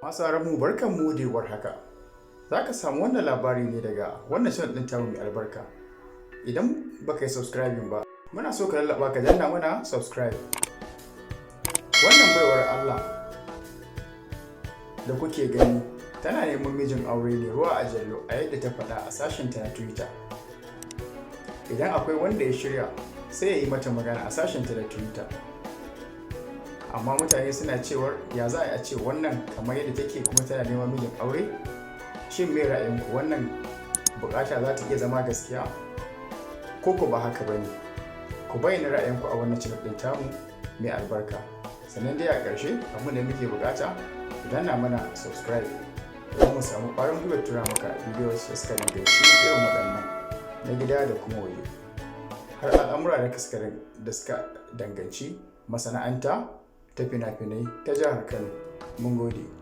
Masu mu barkan mu da warhaka. Za ka samu wannan labari ne daga wannan channel ɗin tamu mai albarka. Idan baka yi subscribing ba, muna so ka lallaba ka danna mana subscribe. Wannan baiwar Allah da kuke gani tana neman mijin aure ne ruwa a jallo a yadda ta faɗa a sashinta na Twitter. Idan akwai wanda ya shirya sai ya yi mata magana a sashinta na Twitter. Amma mutane suna cewar ya za a ce wannan kamar yadda take kuma tana neman mijin aure? Shin me ra'ayinku, wannan bukata za ta iya zama gaskiya ko ba haka bane? Ku bayyana ra'ayinku a wannan channel ɗin tamu mai albarka. Sannan dai a ƙarshe abin da muke bukata idan na mana subscribe don mu samu ƙwarin gwiwar tura maka bidiyo da suka danganci irin waɗannan na gida da kuma waje, har al'amura da suka danganci masana'anta ta fina-finai ta jihar Kano. Mun gode.